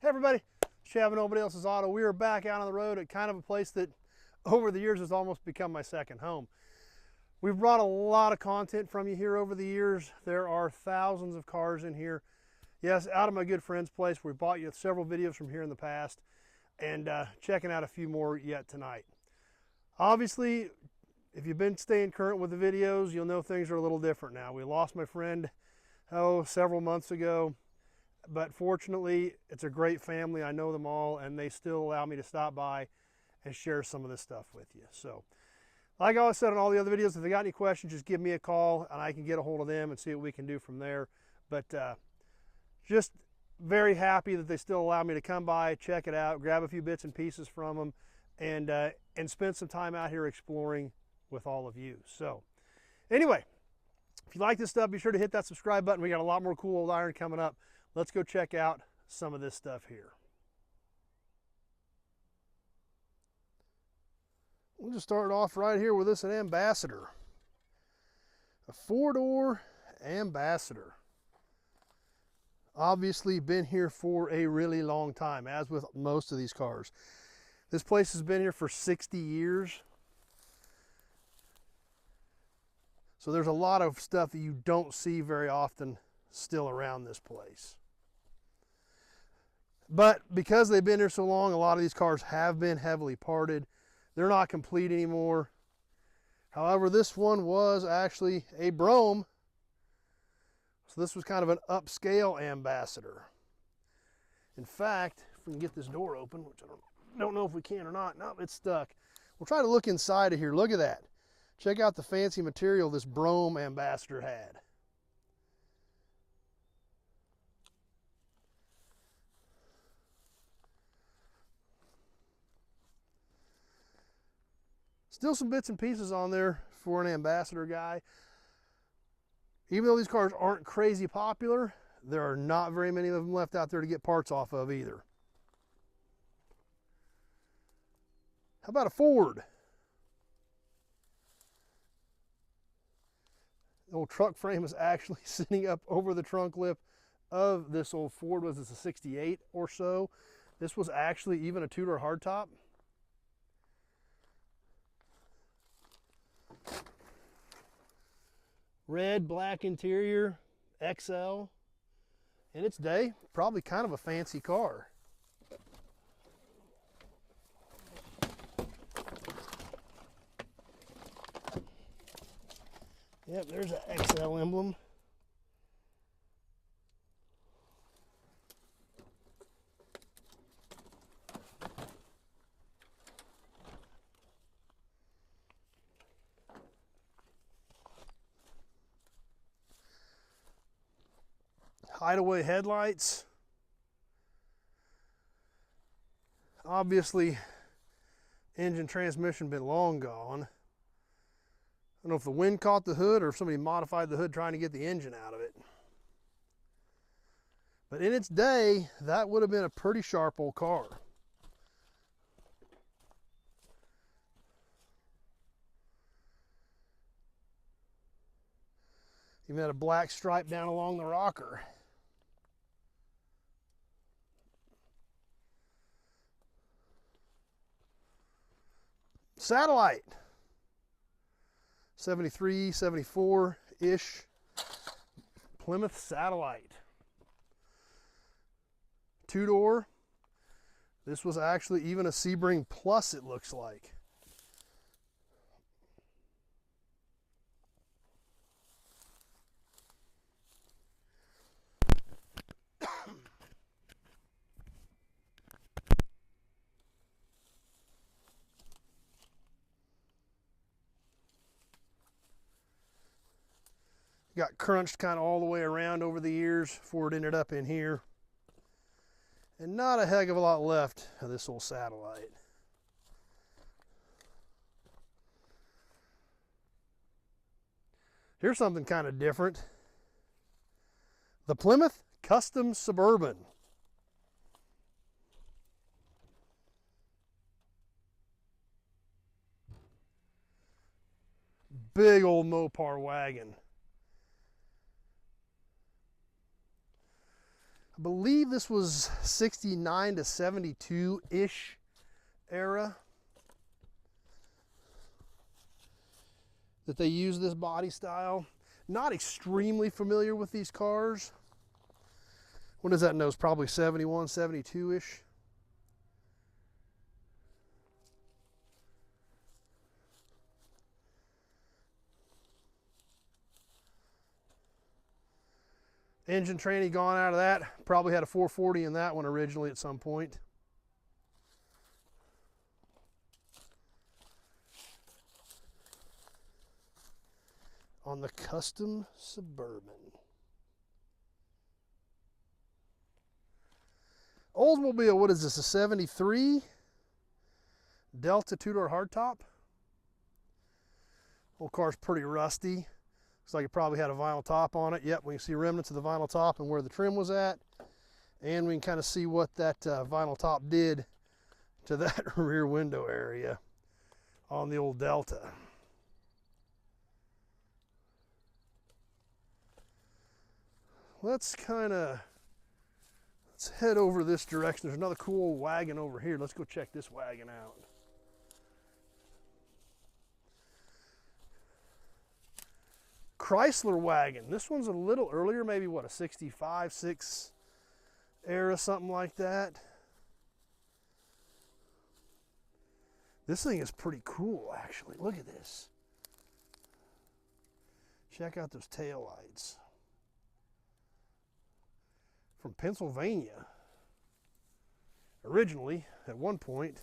Hey everybody, Chevy, Nobody Else's Auto. We are back out on the road at kind of a place that over the years has almost become my second home. We've brought a lot of content from you here over the years. There are thousands of cars in here. Yes, out of my good friend's place. We bought you several videos from here in the past and checking out a few more yet tonight. Obviously, if you've been staying current with the videos, you'll know things are a little different now. We lost my friend, several months ago. But fortunately, it's a great family. I know them all, and they still allow me to stop by and share some of this stuff with you. So, like I always said on all the other videos, if they got any questions, just give me a call, and I can get a hold of them and see what we can do from there. But just very happy that they still allow me to come by, check it out, grab a few bits and pieces from them, and spend some time out here exploring with all of you. So, anyway, if you like this stuff, be sure to hit that subscribe button. We got a lot more cool old iron coming up. Let's go check out some of this stuff here. We'll just start off right here with this, an Ambassador. A four-door Ambassador. Obviously been here for a really long time, as with most of these cars. This place has been here for 60 years. So there's a lot of stuff that you don't see very often still around this place. But because they've been here so long, a lot of these cars have been heavily parted. They're not complete anymore. However, this one was actually a Brougham. So this was kind of an upscale Ambassador. In fact, if we can get this door open, which I don't know if we can or not. No, it's stuck. We'll try to look inside of here. Look at that. Check out the fancy material this Brougham Ambassador had. Still some bits and pieces on there for an Ambassador guy. Even though these cars aren't crazy popular, there are not very many of them left out there to get parts off of either. How about a Ford? The old truck frame is actually sitting up over the trunk lip of this old Ford. Was this a 68 or so? This was actually even a two-door hardtop. Red, black interior, XL. In its day, probably kind of a fancy car. Yep, there's an XL emblem. Hideaway headlights. Obviously, engine transmission been long gone. I don't know if the wind caught the hood or if somebody modified the hood trying to get the engine out of it. But in its day, that would have been a pretty sharp old car. Even had a black stripe down along the rocker. Satellite. 73, 74-ish Plymouth Satellite. Two-door. This was actually even a Sebring Plus, it looks like. Got crunched kind of all the way around over the years before it ended up in here. And not a heck of a lot left of this old Satellite. Here's something kind of different. The Plymouth Custom Suburban. Big old Mopar wagon. I believe this was 69 to 72-ish era that they used this body style. Not extremely familiar with these cars. What is that nose? Probably 71, 72-ish. Engine tranny gone out of that. Probably had a 440 in that one originally at some point. On the custom Suburban. Oldsmobile, what is this, a 73? Delta two-door hardtop. Old car's pretty rusty. Looks like it probably had a vinyl top on it. Yep, we can see remnants of the vinyl top and where the trim was at. And we can kind of see what that vinyl top did to that rear window area on the old Delta. Let's head over this direction. There's another cool old wagon over here. Let's go check this wagon out. Chrysler wagon. This one's a little earlier, maybe what, a 65, 6 era, something like that. This thing is pretty cool, actually. Look at this. Check out those taillights. From Pennsylvania, originally, at one point.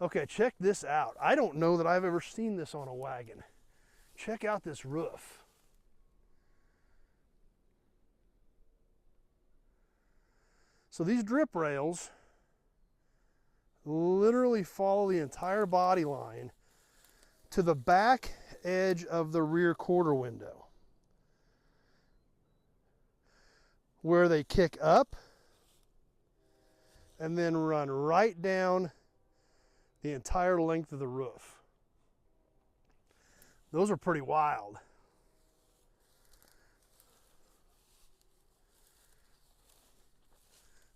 Okay, check this out. I don't know that I've ever seen this on a wagon. Check out this roof. So these drip rails literally follow the entire body line to the back edge of the rear quarter window, where they kick up and then run right down the entire length of the roof. Those are pretty wild.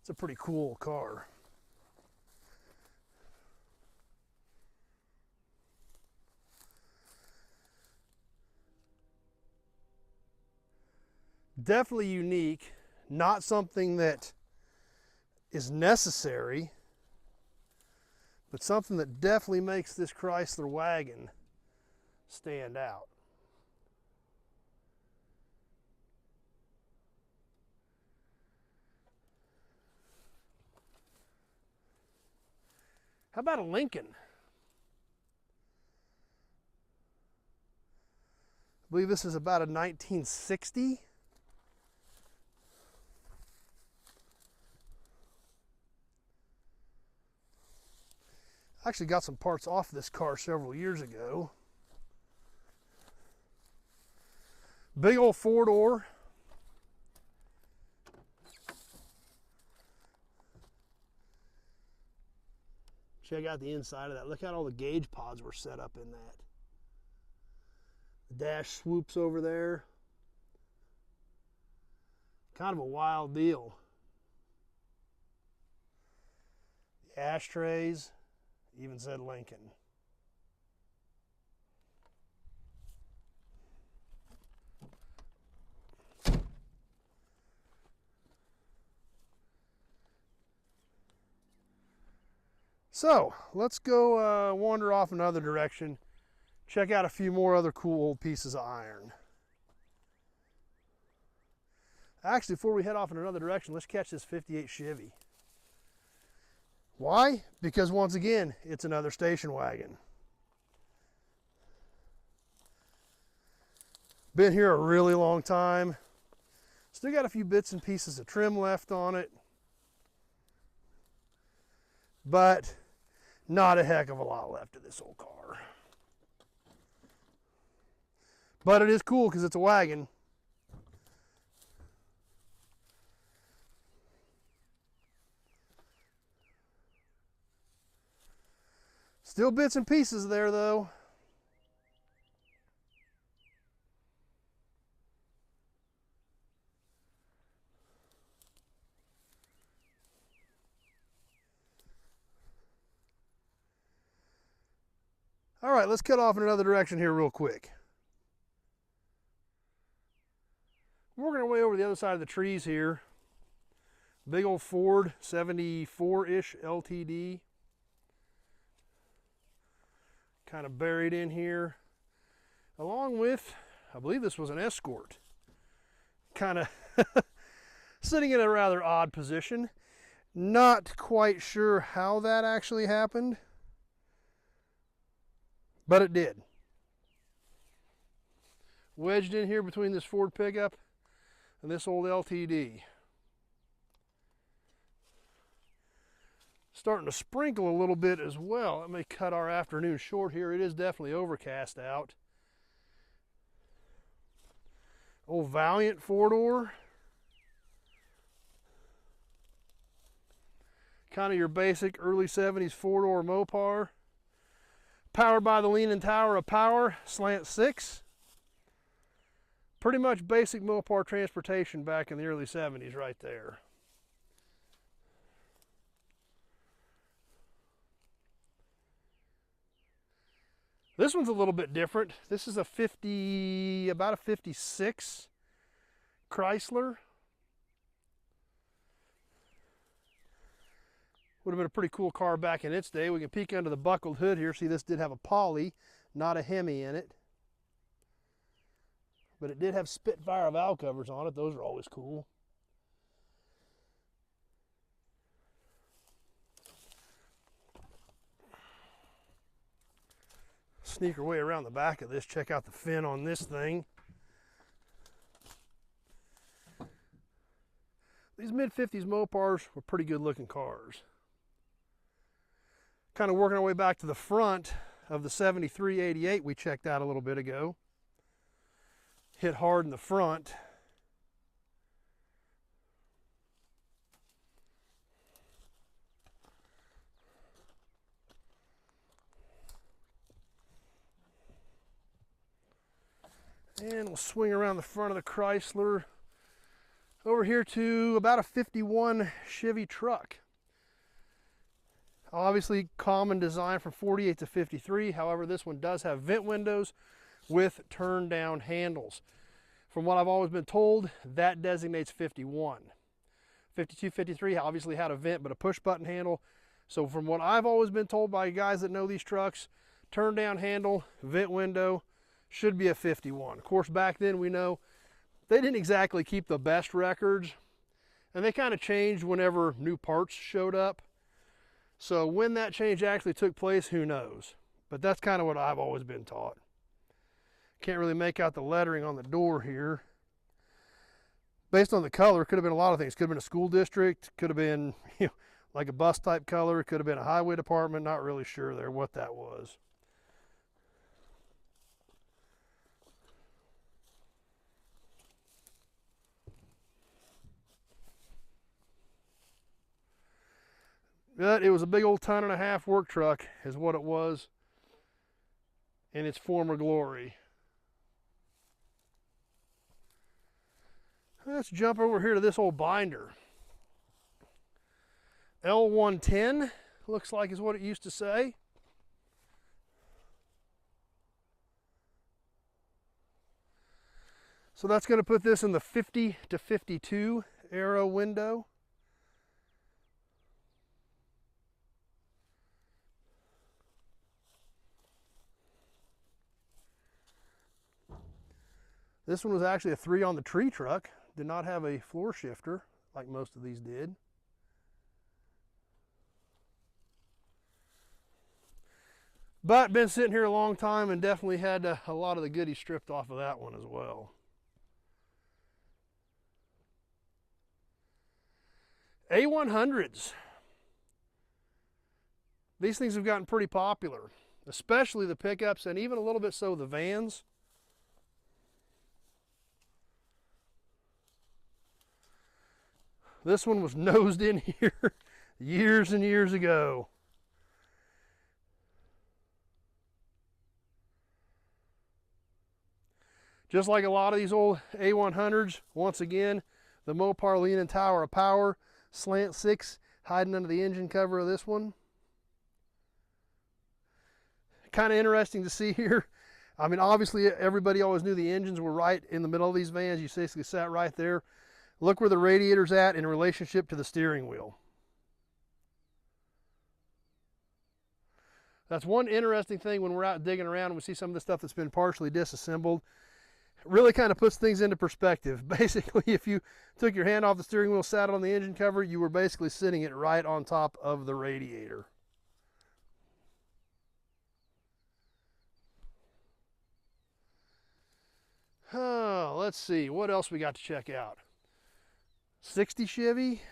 It's a pretty cool car. Definitely unique. Not something that is necessary, but something that definitely makes this Chrysler wagon stand out. How about a Lincoln? I believe this is about a 1960. I actually got some parts off this car several years ago. Big old four-door. Check out the inside of that. Look how all the gauge pods were set up in that. The dash swoops over there. Kind of a wild deal. The ashtrays. Even said Lincoln. So let's go wander off another direction. Check out a few more other cool old pieces of iron. Actually, before we head off in another direction, let's catch this 58 Chevy. Why? Because once again, it's another station wagon. Been here a really long time. Still got a few bits and pieces of trim left on it, but not a heck of a lot left of this old car. But it is cool because it's a wagon. Still bits and pieces there, though. All right, let's cut off in another direction here real quick. Working our way over the other side of the trees here. Big old Ford 74-ish LTD. Kind of buried in here. Along with, I believe this was an Escort. Kind of sitting in a rather odd position. Not quite sure how that actually happened, but it did. Wedged in here between this Ford pickup and this old LTD. Starting to sprinkle a little bit as well. That may cut our afternoon short here. It is definitely overcast out. Old Valiant four-door. Kind of your basic early 70s four-door Mopar. Powered by the Leaning Tower of Power, slant 6. Pretty much basic Mopar transportation back in the early 70s right there. This one's a little bit different. This is about a 56 Chrysler. Would have been a pretty cool car back in its day. We can peek under the buckled hood here. See, this did have a Poly, not a Hemi in it. But it did have Spitfire valve covers on it. Those are always cool. Sneak our way around the back of this, check out the fin on this thing. These mid-50s Mopars were pretty good looking cars. Kind of working our way back to the front of the 7388 we checked out a little bit ago. Hit hard in the front. And we'll swing around the front of the Chrysler over here to about a 51 Chevy truck. Obviously common design from 48 to 53. However, this one does have vent windows with turn down handles. From what I've always been told, that designates 51. 52, 53 obviously had a vent but a push button handle. So from what I've always been told by guys that know these trucks, turn down handle, vent window, should be a 51. Of course, back then we know they didn't exactly keep the best records, and they kind of changed whenever new parts showed up. So when that change actually took place, who knows? But that's kind of what I've always been taught. Can't really make out the lettering on the door here. Based on the color, could have been a lot of things. Could have been a school district, could have been like a bus type color, could have been a highway department, not really sure there what that was. But it was a big old 1.5 ton work truck is what it was in its former glory. Let's jump over here to this old binder. L110 looks like is what it used to say. So that's going to put this in the 50 to 52 aero window. This one was actually a 3 on the tree truck. Did not have a floor shifter like most of these did. But been sitting here a long time and definitely had a lot of the goodies stripped off of that one as well. A100s. These things have gotten pretty popular, especially the pickups and even a little bit so the vans. This one was nosed in here years and years ago. Just like a lot of these old A100s, once again, the Mopar Leaning Tower of Power, slant 6 hiding under the engine cover of this one. kind of interesting to see here. I mean, obviously everybody always knew the engines were right in the middle of these vans. You basically sat right there. Look where the radiator's at in relationship to the steering wheel. That's one interesting thing when we're out digging around and we see some of the stuff that's been partially disassembled. It really kind of puts things into perspective. Basically, if you took your hand off the steering wheel, sat on the engine cover, you were basically sitting it right on top of the radiator. Oh, let's see, what else we got to check out? 60 Chevy,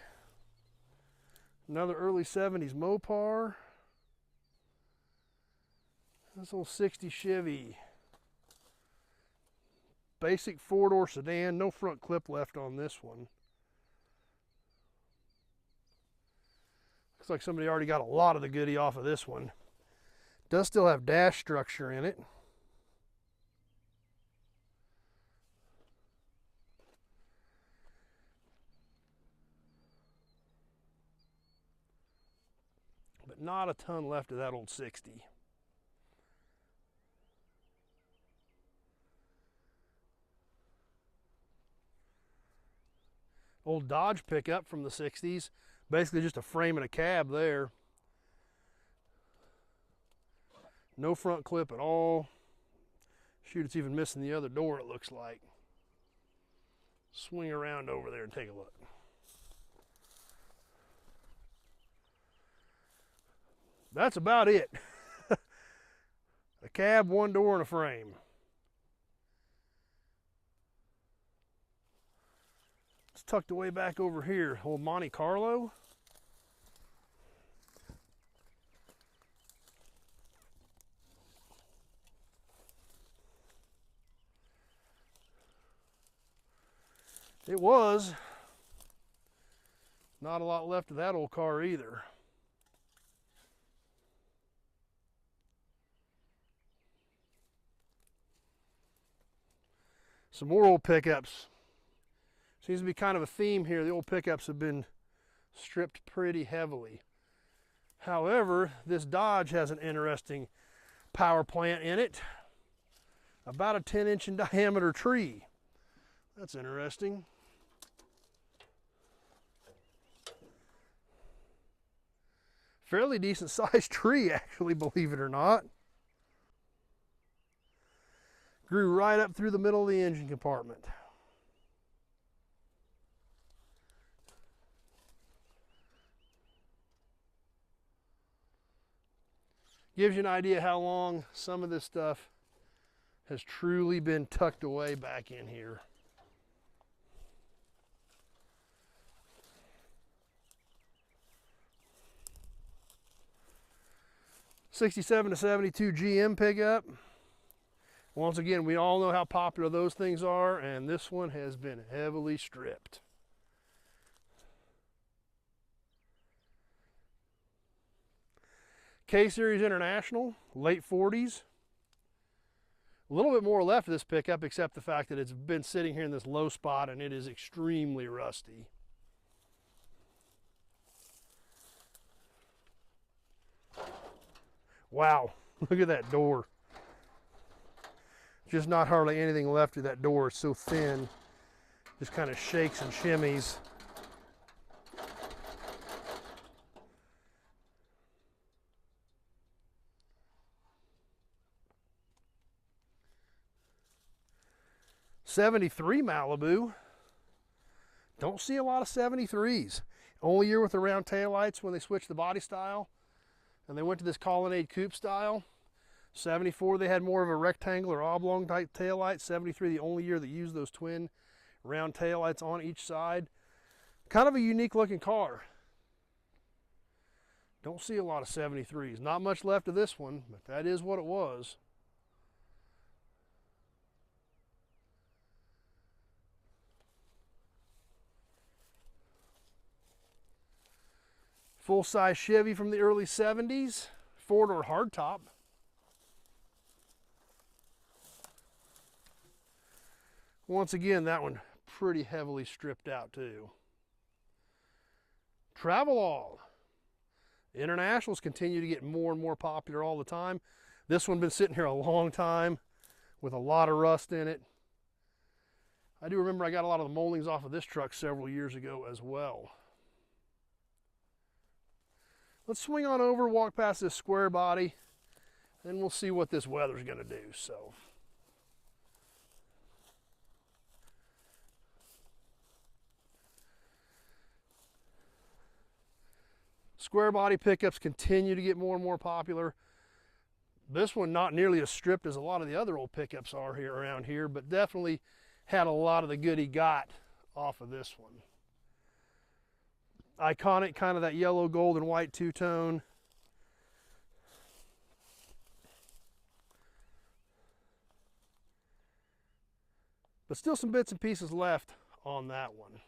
another early 70s Mopar. This old 60 Chevy. Basic four-door sedan, no front clip left on this one. Looks like somebody already got a lot of the goodie off of this one. Does still have dash structure in it. But not a ton left of that old 60. Old Dodge pickup from the 60s. Basically just a frame and a cab there. No front clip at all. Shoot, it's even missing the other door, it looks like. Swing around over there and take a look. That's about it. A cab, one door, and a frame. It's tucked away back over here. Old Monte Carlo. It was. Not a lot left of that old car either. Some more old pickups. Seems to be kind of a theme here. The old pickups have been stripped pretty heavily. However, this Dodge has an interesting power plant in it. About a 10-inch in diameter tree. That's interesting. Fairly decent sized tree, actually, believe it or not. Grew right up through the middle of the engine compartment. Gives you an idea how long some of this stuff has truly been tucked away back in here. '67 to '72 GM pickup. Once again, we all know how popular those things are, and this one has been heavily stripped. K-Series International, late 40s. A little bit more left of this pickup, except the fact that it's been sitting here in this low spot and it is extremely rusty. Wow, look at that door. Just not hardly anything left of that door. It's so thin. Just kind of shakes and shimmies. '73 Malibu. Don't see a lot of 73s. Only year with the round taillights when they switched the body style and they went to this colonnade coupe style. '74 they had more of a rectangular oblong type taillight. '73 the only year that used those twin round taillights on each side. Kind of a unique looking car. Don't see a lot of 73s. Not much left of this one, but that is what it was. Full-size Chevy from the early 70s, four-door hardtop. Once again, that one pretty heavily stripped out too. Travelall. Internationals continue to get more and more popular all the time. This one's been sitting here a long time with a lot of rust in it. I do remember I got a lot of the moldings off of this truck several years ago as well. Let's swing on over, walk past this square body, and we'll see what this weather's going to do. So, square body pickups continue to get more and more popular. This one not nearly as stripped as a lot of the other old pickups are here around here, but definitely had a lot of the good he got off of this one. Iconic, kind of that yellow, gold, and white two-tone. But still some bits and pieces left on that one.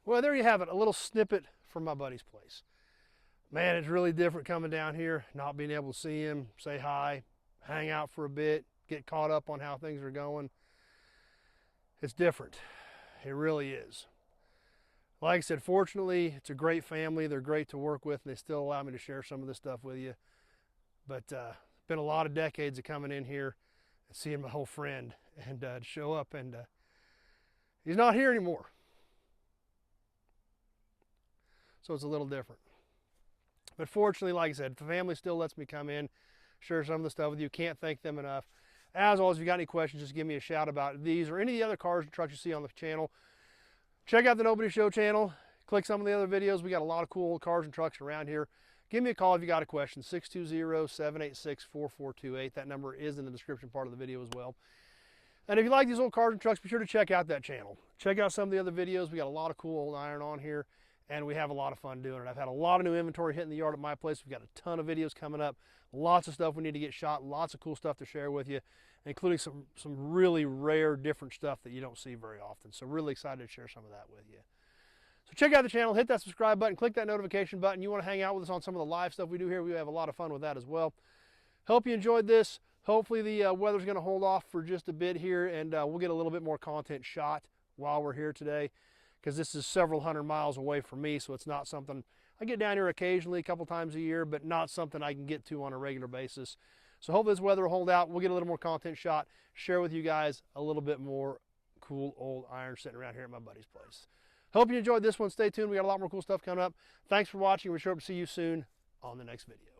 Well, there you have it, a little snippet from my buddy's place. Man, it's really different coming down here, not being able to see him, say hi, hang out for a bit, get caught up on how things are going. It's different. It really is. Like I said, fortunately, it's a great family. They're great to work with, and they still allow me to share some of this stuff with you. But it's been a lot of decades of coming in here and seeing my whole friend and to show up, and he's not here anymore. So it's a little different. But fortunately, like I said, the family still lets me come in, share some of the stuff with you. Can't thank them enough. As always, if you got any questions, just give me a shout about these or any of the other cars and trucks you see on the channel. Check out the Nobody Show channel. Click some of the other videos. We got a lot of cool cars and trucks around here. Give me a call if you got a question, 620-786-4428. That number is in the description part of the video as well. And if you like these old cars and trucks, be sure to check out that channel. Check out some of the other videos. We got a lot of cool old iron on here, and we have a lot of fun doing it. I've had a lot of new inventory hitting the yard at my place. We've got a ton of videos coming up, lots of stuff we need to get shot, lots of cool stuff to share with you, including some really rare, different stuff that you don't see very often. So really excited to share some of that with you. So check out the channel, hit that subscribe button, click that notification button. You want to hang out with us on some of the live stuff we do here, we have a lot of fun with that as well. Hope you enjoyed this. Hopefully the weather's going to hold off for just a bit here, and we'll get a little bit more content shot while we're here today, because this is several hundred miles away from me, so it's not something, I get down here occasionally a couple times a year, but not something I can get to on a regular basis. So hopefully this weather will hold out. We'll get a little more content shot, share with you guys a little bit more cool old iron sitting around here at my buddy's place. Hope you enjoyed this one. Stay tuned. We got a lot more cool stuff coming up. Thanks for watching. We're sure to see you soon on the next video.